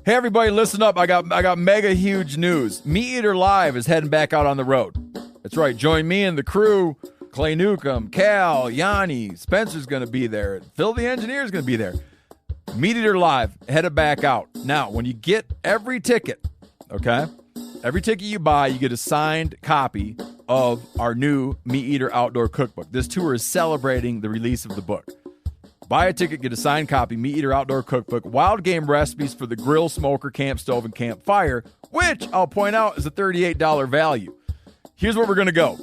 Hey everybody, listen up. I got mega huge news. Meat Eater Live is heading back out on the road. That's right. Join me and the crew. Clay Newcomb, Cal, Yanni, Spencer's going to be there. Phil the Engineer's going to be there. Meat Eater Live, headed back out. Now, when you get every ticket, okay, every ticket you buy, you get a signed copy of our new Meat Eater Outdoor Cookbook. This tour is celebrating the release of the book. Buy a ticket, get a signed copy, Meat Eater Outdoor Cookbook, wild game recipes for the grill, smoker, camp stove, and campfire, which I'll point out is a $38 value. Here's where we're going to go.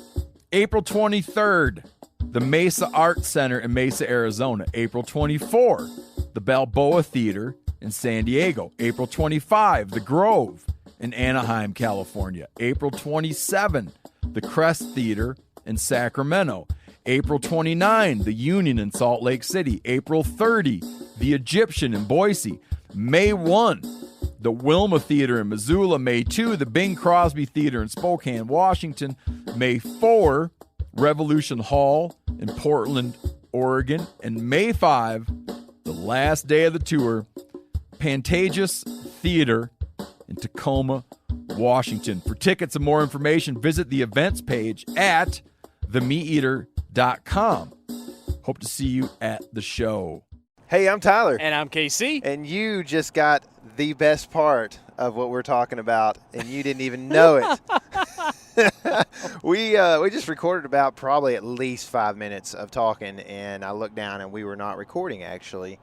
April 23rd, the Mesa Art Center in Mesa, Arizona. April 24, the Balboa Theater in San Diego. April 25, the Grove in Anaheim, California. April 27, the Crest Theater in Sacramento. April 29, the Union in Salt Lake City. April 30, the Egyptian in Boise. May 1, the Wilma Theater in Missoula. May 2, the Bing Crosby Theater in Spokane, Washington. May 4, Revolution Hall in Portland, Oregon. And May 5, the last day of the tour, Pantages Theater in Tacoma, Washington. For tickets and more information, visit the events page at themeateater.com. Hope to see you at the show. Hey, I'm Tyler. And I'm KC. And you just got the best part of what we're talking about, and you didn't even know it. We just recorded about probably at least 5 minutes of talking, and I looked down, and we were not recording, actually.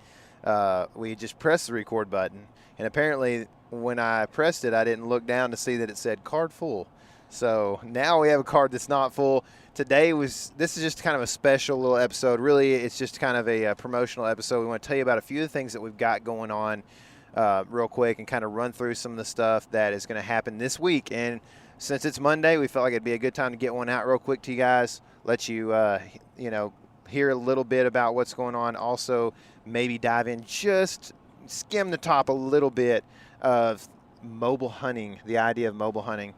We just pressed the record button, and apparently when I pressed it, I didn't look down to see that it said card full. So now we have a card that's not full. This is just kind of a special little episode. Really, it's just kind of a promotional episode. We want to tell you about a few of the things that we've got going on real quick and kind of run through some of the stuff that is going to happen this week. And since it's Monday, we felt like it'd be a good time to get one out real quick to you guys, let you, hear a little bit about what's going on. Also, maybe dive in, just skim the top a little bit of mobile hunting, the idea of mobile hunting.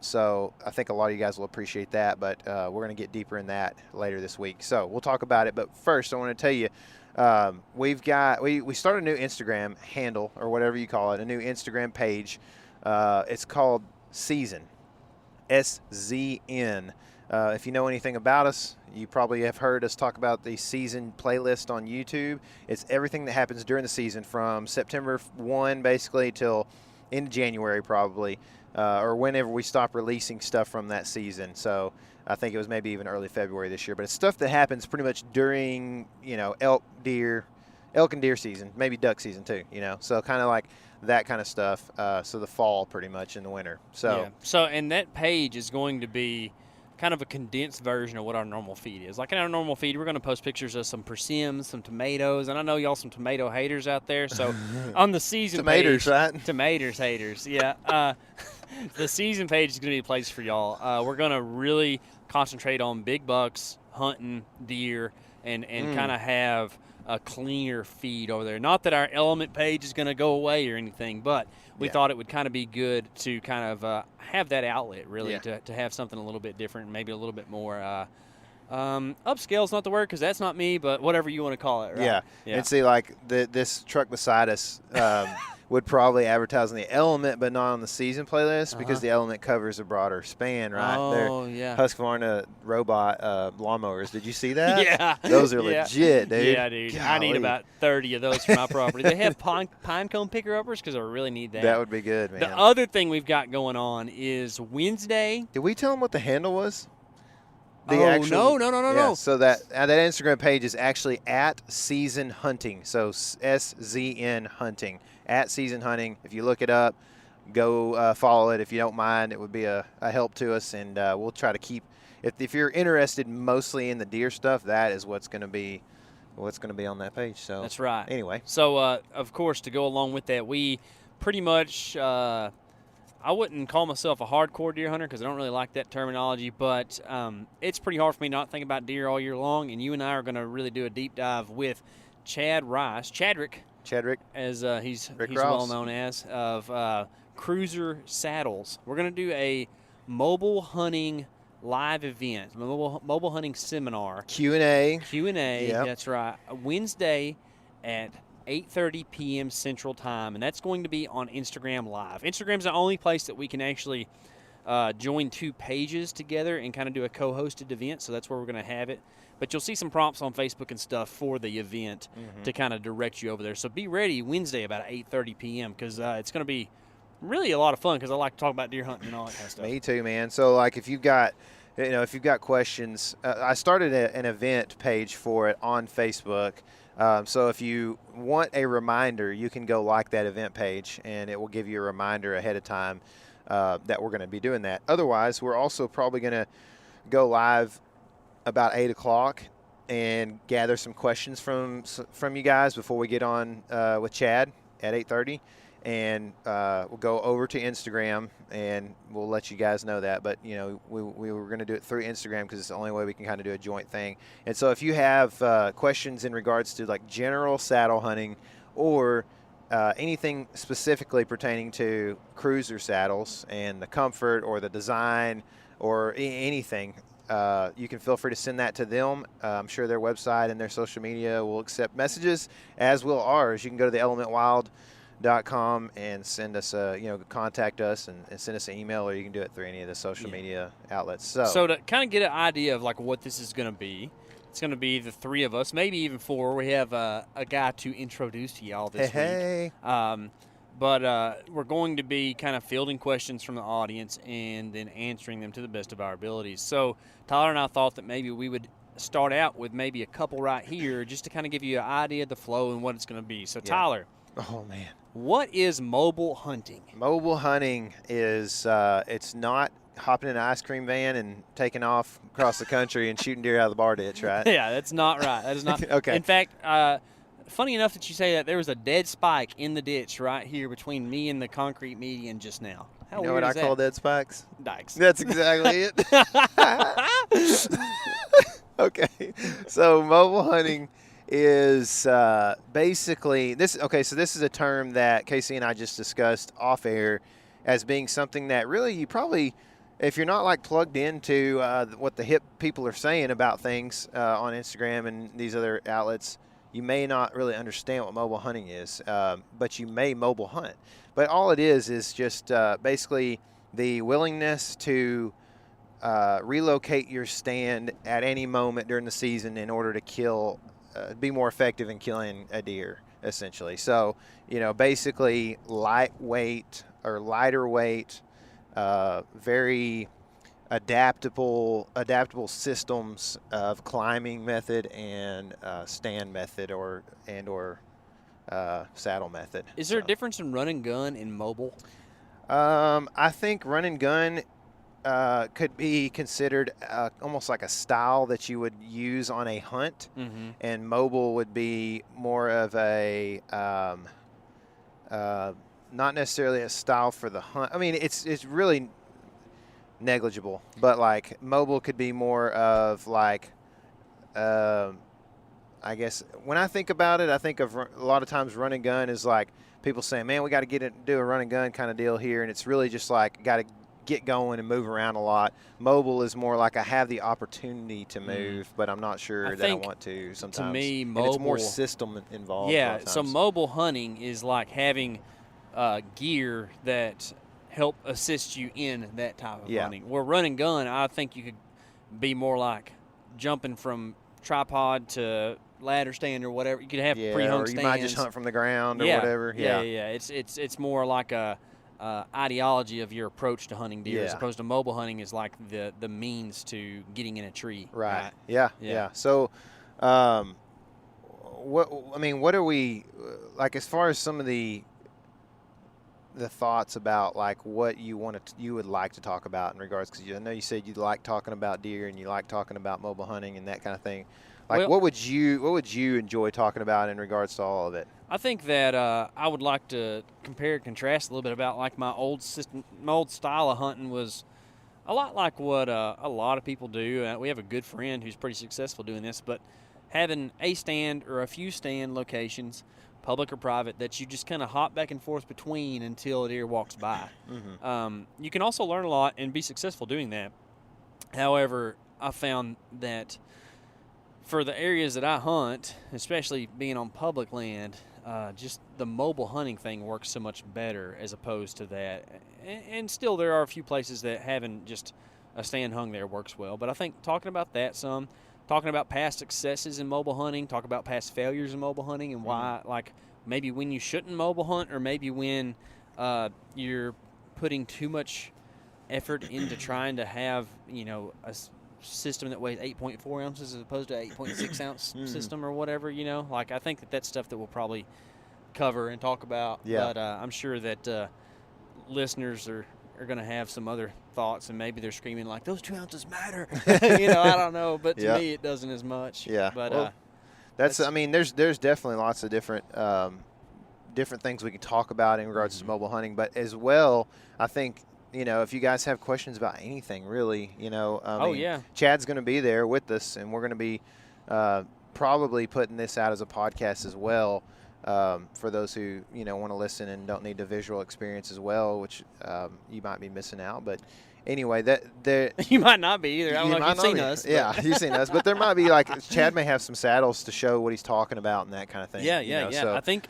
So I think a lot of you guys will appreciate that, but we're going to get deeper in that later this week. So we'll talk about it. But first, I want to tell you, we started a new Instagram handle, or whatever you call it, a new Instagram page. It's called Season, SZN. If you know anything about us, you probably have heard us talk about the Season playlist on YouTube. It's everything that happens during the season from September 1 basically till into January probably. Or whenever we stop releasing stuff from that season. So I think it was maybe even early February this year. But it's stuff that happens pretty much during, elk and deer season, maybe duck season too, So kind of like that kind of stuff. So the fall pretty much in the winter. And that page is going to be kind of a condensed version of what our normal feed is. Like in our normal feed, we're going to post pictures of some persimmons, some tomatoes, and I know y'all some tomato haters out there. So on the season tomatoes, page, right? Tomatoes haters, yeah. The season page is going to be a place for y'all. We're going to really concentrate on big bucks, hunting, deer, and kind of have a cleaner feed over there. Not that our element page is going to go away or anything, but we thought it would kind of be good to kind of have that outlet, really, to have something a little bit different, maybe a little bit more upscale is not the word because that's not me, but whatever you want to call it, right? Yeah. And see, like this truck beside us would probably advertise on the Element, but not on the Season playlist because the Element covers a broader span, right? Oh, yeah. Husqvarna robot lawnmowers. Did you see that? Yeah. Those are legit, dude. Yeah, dude. Golly. I need about 30 of those for my property. They have pine cone picker-uppers because I really need that. That would be good, man. The other thing we've got going on is Wednesday. Did we tell them what the handle was? No. So that Instagram page is actually at Season Hunting. So SZN Hunting, at Season Hunting. If you look it up, go follow it. If you don't mind, it would be a help to us, and we'll try to keep. If you're interested mostly in the deer stuff, that is what's going to be on that page. So that's right. Anyway, so of course, to go along with that, we pretty much. I wouldn't call myself a hardcore deer hunter because I don't really like that terminology, but it's pretty hard for me not to think about deer all year long, and you and I are going to really do a deep dive with Chadrick, as he's well known as, of Cruiser Saddles. We're going to do a mobile hunting live event, mobile hunting seminar. Q&A. Yep. That's right. Wednesday at 8:30 p.m. Central Time, and that's going to be on Instagram Live. Instagram's the only place that we can actually join 2 pages together and kind of do a co-hosted event, so that's where we're going to have it. But you'll see some prompts on Facebook and stuff for the event to kind of direct you over there. So be ready Wednesday about 8:30 p.m. because it's going to be really a lot of fun because I like to talk about deer hunting and all that kind of stuff. Me too, man. So, like, if you've got questions, I started an event page for it on Facebook. So if you want a reminder, you can go like that event page, and it will give you a reminder ahead of time that we're going to be doing that. Otherwise, we're also probably going to go live about 8 o'clock and gather some questions from you guys before we get on with Chad at 8:30. And we'll go over to Instagram, and we'll let you guys know that. But, we were going to do it through Instagram because it's the only way we can kind of do a joint thing. And so if you have questions in regards to, like, general saddle hunting or anything specifically pertaining to cruiser saddles and the comfort or the design or anything, you can feel free to send that to them. I'm sure their website and their social media will accept messages, as will ours. You can go to the elementwild.com and send us contact us and send us an email, or you can do it through any of the social media outlets. So to kind of get an idea of like what this is going to be, it's going to be the 3 of us, maybe even 4. We have a guy to introduce to y'all this week. But we're going to be kind of fielding questions from the audience and then answering them to the best of our abilities. So Tyler and I thought that maybe we would start out with maybe a couple right here just to kind of give you an idea of the flow and what it's going to be. So Tyler. Oh, man. What is mobile hunting? Mobile hunting is it's not hopping in an ice cream van and taking off across the country and shooting deer out of the bar ditch, right? Yeah, that's not right. That is not. Okay. In fact, funny enough that you say that, there was a dead spike in the ditch right here between me and the concrete median just now. How You know weird what is I call that? dead spikes? Dikes. That's exactly it. Okay. So mobile hunting is basically this. Okay, so this is a term that Casey and I just discussed off air as being something that really you probably, if you're not like plugged into what the hip people are saying about things on Instagram and these other outlets, you may not really understand what mobile hunting is, but you may mobile hunt. But all it is just basically the willingness to relocate your stand at any moment during the season in order to be more effective in killing a deer, essentially. So, basically lightweight or lighter weight, very adaptable systems of climbing method and stand method or saddle method. Is there a difference in run and gun and mobile? I think run and gun could be considered almost like a style that you would use on a hunt, and mobile would be more of a not necessarily a style for the hunt. I mean, it's really negligible, but like mobile could be more of like I guess when I think about it, I think of a lot of times run and gun is like people saying, man, we got to do a run and gun kind of deal here, and it's really just like got to get going and move around a lot. Mobile is more like I have the opportunity to move, but I'm not sure that I want to sometimes. To me, and mobile, it's more system involved. Yeah, so mobile hunting is like having gear that help assist you in that type of hunting. Where run and gun, I think you could be more like jumping from tripod to ladder stand or whatever. You could have pre-hung stands. Or you might just hunt from the ground or whatever. Yeah. It's more like a ideology of your approach to hunting deer as opposed to mobile hunting is like the means to getting in a tree. Right. Yeah. So, what are we like as far as some of the thoughts about like what you would like to talk about in regards, because I know you said you like talking about deer and you like talking about mobile hunting and that kind of thing. Like, what would you enjoy talking about in regards to all of it? I think that I would like to compare and contrast a little bit about like my old style of hunting was a lot like what a lot of people do. We have a good friend who's pretty successful doing this, but having a stand or a few stand locations, public or private, that you just kind of hop back and forth between until a deer walks by. You can also learn a lot and be successful doing that. However, I found that for the areas that I hunt, especially being on public land, just the mobile hunting thing works so much better as opposed to that. And still, there are a few places that having just a stand hung there works well. But I think talking about that some, talking about past successes in mobile hunting, talk about past failures in mobile hunting, and why, like maybe when you shouldn't mobile hunt, or maybe when you're putting too much effort into trying to have, a system that weighs 8.4 ounces as opposed to 8.6 ounce system or whatever, like I think that's stuff that we'll probably cover and talk about. Yeah. But I'm sure that listeners are going to have some other thoughts, and maybe they're screaming like, those 2 ounces matter. I don't know, but to me it doesn't as much. Yeah. But well, I mean, there's definitely lots of different things we can talk about in regards to mobile hunting, but as well, I think, if you guys have questions about anything, really, Chad's going to be there with us, and we're going to be probably putting this out as a podcast as well, for those who, want to listen and don't need the visual experience as well, which you might be missing out. But anyway, you might not be either. I don't know if you've seen us. Yeah, you've seen us. But there might be, Chad may have some saddles to show what he's talking about and that kind of thing. Yeah. So. I think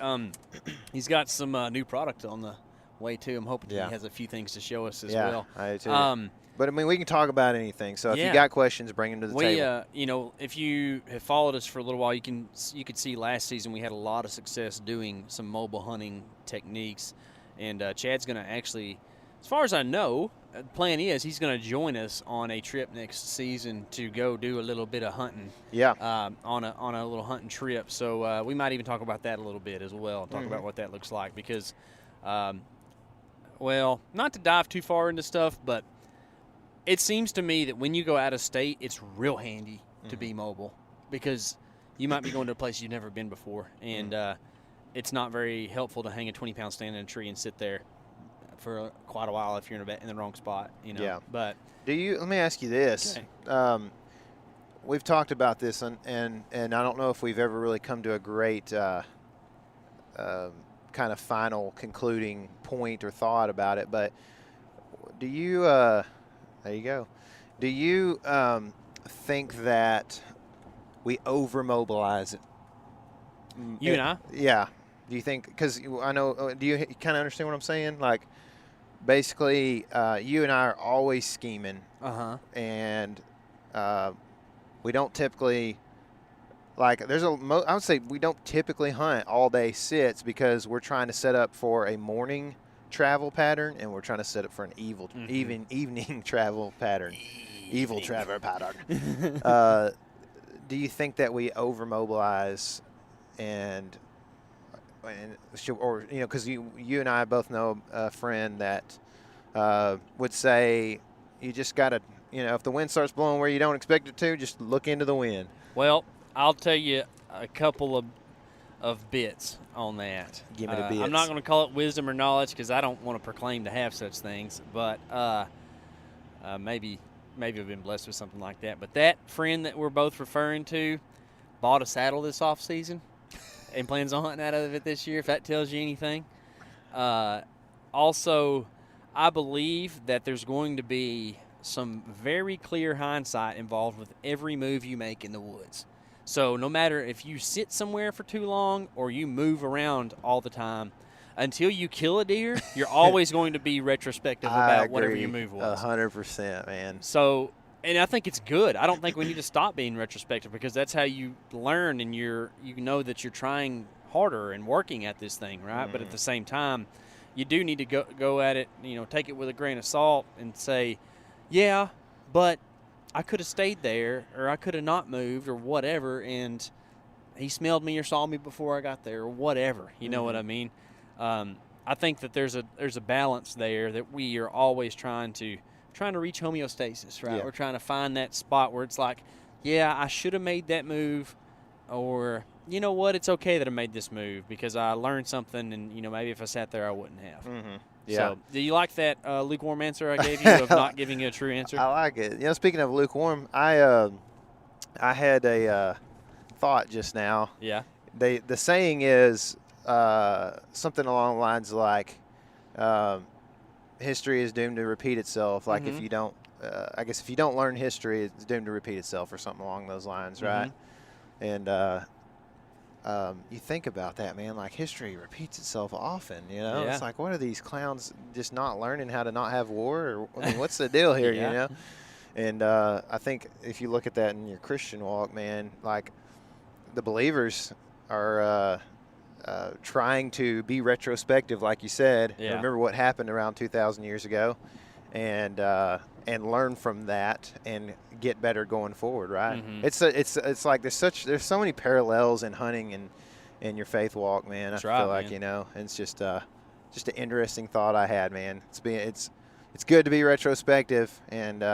he's got some new product on the way too. I'm hoping he has a few things to show us as well. I do too. But I mean, we can talk about anything. So if you got questions, bring them to the table. If you have followed us for a little while, you could see last season we had a lot of success doing some mobile hunting techniques, and Chad's going to actually, as far as I know, the plan is he's going to join us on a trip next season to go do a little bit of hunting. Yeah. On a little hunting trip. So we might even talk about that a little bit as well. Talk about what that looks like because. Well, not to dive too far into stuff, but it seems to me that when you go out of state, it's real handy to be mobile because you might be going to a place you've never been before, and it's not very helpful to hang a 20-pound stand in a tree and sit there for quite a while if you're in the wrong spot. Yeah. But let me ask you this. Okay. We've talked about this, and I don't know if we've ever really come to a great kind of final concluding point or thought about it, but do you there you go, do you think that we over mobilize it? You and I? Yeah. Do you think, because I know, do you kind of understand what I'm saying? Like, basically, you and I are always scheming, and we don't typically, I would say we don't typically hunt all day sits because we're trying to set up for a morning travel pattern, and we're trying to set up for an evening travel pattern. Evil travel pattern. Do you think that we over mobilize because you and I both know a friend that would say you just got to, if the wind starts blowing where you don't expect it to, just look into the wind. Well, I'll tell you a couple of bits on that. Give me the bits. I'm not going to call it wisdom or knowledge because I don't want to proclaim to have such things, but maybe I've been blessed with something like that. But that friend that we're both referring to bought a saddle this off season and plans on hunting out of it this year, if that tells you anything. Also, I believe that there's going to be some very clear hindsight involved with every move you make in the woods. So no matter if you sit somewhere for too long or you move around all the time, until you kill a deer, you're always going to be retrospective about whatever your move was. 100%, man. So, and I think it's good. I don't think we need to stop being retrospective because that's how you learn and you know that you're trying harder and working at this thing, right? But at the same time, you do need to go at it, take it with a grain of salt and say, yeah, but I could have stayed there or I could have not moved or whatever, and he smelled me or saw me before I got there or whatever. You know what I mean? I think that there's a balance there that we are always trying to reach homeostasis, right? Yeah. We're trying to find that spot where it's like, yeah, I should have made that move, or you know what, it's okay that I made this move because I learned something, and maybe if I sat there I wouldn't have. Yeah. So, do you like that lukewarm answer I gave you of not giving you a true answer? I like it. Speaking of lukewarm, I had a thought just now. Yeah. The saying is something along the lines like history is doomed to repeat itself. Like if you don't, I guess if you don't learn history, it's doomed to repeat itself or something along those lines, right? And you think about that, man. Like history repeats itself often. You know, Yeah. it's like, what are these clowns just not learning how to not have war? Or I mean, what's the deal here? Yeah. You know. And I think if you look at that in your Christian walk, man, like the believers are trying to be retrospective, like you said. Yeah. Remember what happened around 2,000 years ago, and learn from that and get better going forward. Right? Mhm. It's like there's so many parallels in hunting and in your faith walk, man. That's I right, feel like man. you know, and it's just an interesting thought I had, man. It's good to be retrospective and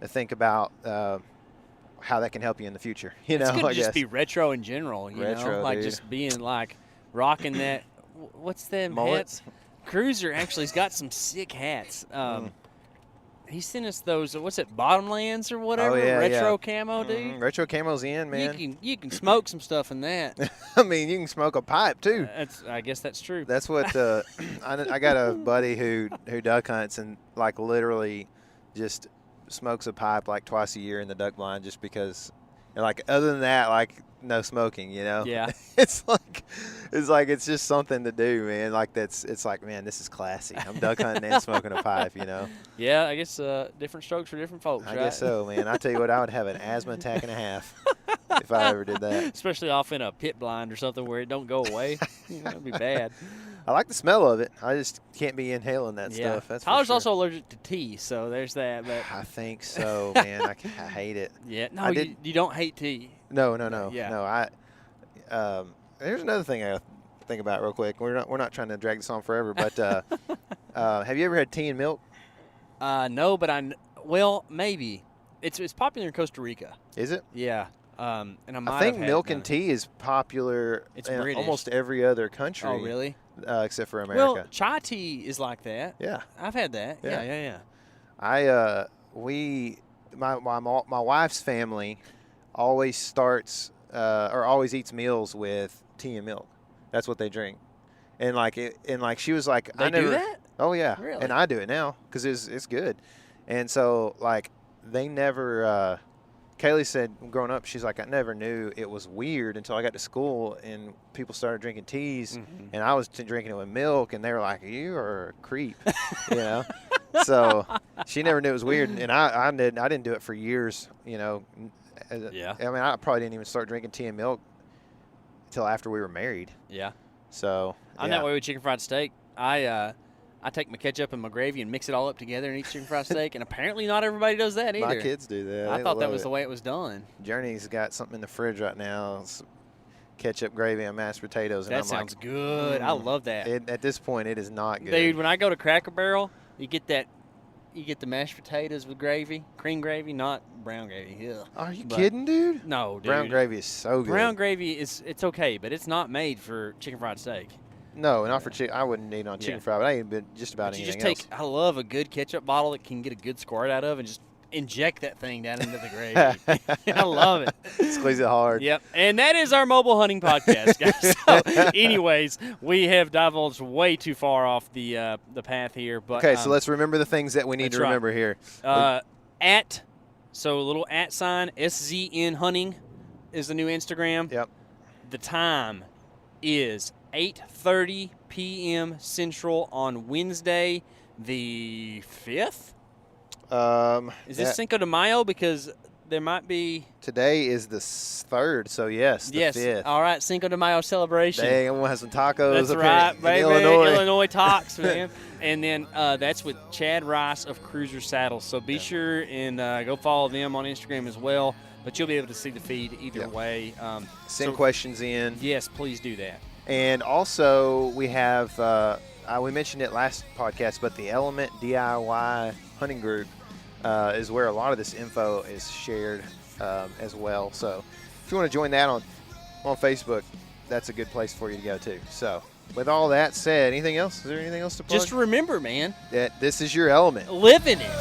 think about how that can help you in the future. You It's know, good to I just guess. be retro in general. You know, Retro, like dude. just being like rocking that. What's them Mullets? hats? Cruiser actually's got some sick hats. He sent us those. What's it? Bottomlands or whatever. yeah, retro yeah. camo, dude. Retro camo's in, man. You can smoke some stuff in that. I mean, you can smoke a pipe too. I guess that's true. That's what I got a buddy who duck hunts and like literally just smokes a pipe like twice a year in the duck blind just because. And like other than that, like no smoking, you know. Yeah. it's just something to do, man. Like it's like, man, this is classy. I'm duck hunting and smoking a pipe, you know. Yeah, I guess different strokes for different folks, I right? guess so, man. I tell you what, I would have an asthma attack and a half if I ever did that. Especially off in a pit blind or something where it don't go away. It'd be bad. I like the smell of it. I just can't be inhaling that Yeah. stuff. That's Tyler's for sure. also allergic to tea, so there's that. But I think so, man. I hate it. yeah, no, I you, did- you don't hate tea. No. Yeah. No. There's another thing I think about real quick. We're not trying to drag this on forever, but have you ever had tea and milk? No, but well, maybe. It's popular in Costa Rica. Is it? Yeah. And I think milk and tea is popular It's in British. almost every other country. Oh, really? Except for America. Well, chai tea is like that. Yeah. I've had that. Yeah. Yeah. My wife's family always starts or always eats meals with tea and milk. That's what they drink. And she was like, They I never do that? Oh yeah. Really? And I do it now because it's good. And so like they never. Kaylee said growing up, she's like, I never knew it was weird until I got to school and people started drinking teas, and I was drinking it with milk, and they were like, you are a creep, you know. So she never knew it was weird, and I didn't do it for years, you know. Yeah. I mean, I probably didn't even start drinking tea and milk until after we were married. Yeah. So I'm that way with chicken fried steak. I take my ketchup and my gravy and mix it all up together and eat chicken fried steak, and apparently not everybody does that either. My kids do that. I They thought that love was it. the way it was done. Journey's got something in the fridge right now. It's ketchup, gravy, and mashed potatoes. And That I'm sounds like, good. I love that. At this point, it is not good. Dude, when I go to Cracker Barrel, you get the mashed potatoes with gravy, cream gravy, not brown gravy. Ugh. Are you But- kidding, dude? No, dude. Brown gravy is so good. Brown gravy it's okay, but it's not made for chicken fried steak. No, not for chicken. I wouldn't eat on chicken Yeah. fried, but I eat just about But you anything just take. else. I love a good ketchup bottle that can get a good squirt out of, and just inject that thing down into the gravy. I love it. Squeeze it hard. Yep, and that is our mobile hunting podcast, guys. So, anyways, we have divulged way too far off the path here, but Okay, so let's remember the things that we need that's to right. remember here. So a little @ SZN Hunting is the new Instagram. Yep. The time is 8:30 p.m. Central on Wednesday, the 5th. Is this that- Cinco de Mayo? Because there might be. Today is the 3rd, so yes, the Yes. 5th. All right, Cinco de Mayo celebration. Dang, I'm gonna have some tacos That's up right, here baby. in Illinois. Illinois talks, man. And then that's with Chad Rice of Cruiser Saddles. So be sure and go follow them on Instagram as well. But you'll be able to see the feed either Yeah. way. Send questions in. Yes, please do that. And also, we have, we mentioned it last podcast, but the Element DIY hunting group is where a lot of this info is shared as well. So if you want to join that on Facebook, that's a good place for you to go to. So with all that said, anything else? Is there anything else to plug? Just remember, man, That this is your element. live in it.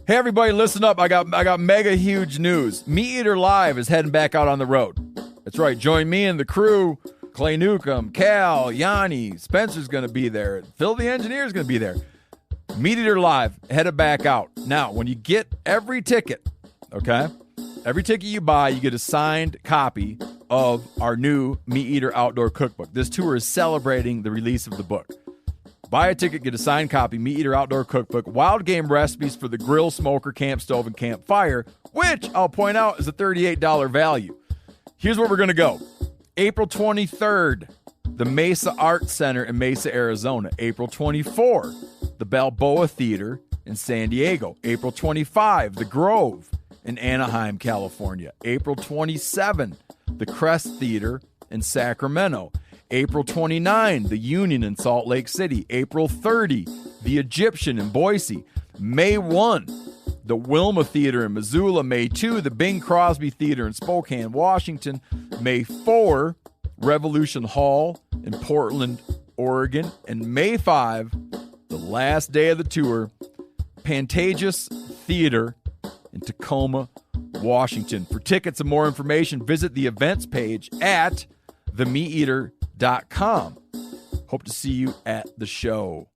Hey everybody, listen up. I got mega huge news. Meat Eater Live is heading back out on the road. That's right. Join me and the crew, Clay Newcomb, Cal, Yanni, Spencer's going to be there. Phil the Engineer's going to be there. Meat Eater Live, headed back out. Now, when you get every ticket, okay, every ticket you buy, you get a signed copy of our new Meat Eater Outdoor Cookbook. This tour is celebrating the release of the book. Buy a ticket, get a signed copy, Meat Eater Outdoor Cookbook, wild game recipes for the grill, smoker, camp stove, and campfire, which I'll point out is a $38 value. Here's where we're going to go. April 23rd, the Mesa Arts Center in Mesa, Arizona. April 24, the Balboa Theater in San Diego. April 25, the Grove in Anaheim, California. April 27, the Crest Theater in Sacramento. April 29, the Union in Salt Lake City. April 30, the Egyptian in Boise. May 1, the Wilma Theater in Missoula. May 2, the Bing Crosby Theater in Spokane, Washington. May 4, Revolution Hall in Portland, Oregon. And May 5, the last day of the tour, Pantages Theater in Tacoma, Washington. For tickets and more information, visit the events page at themeateater.com. Hope to see you at the show.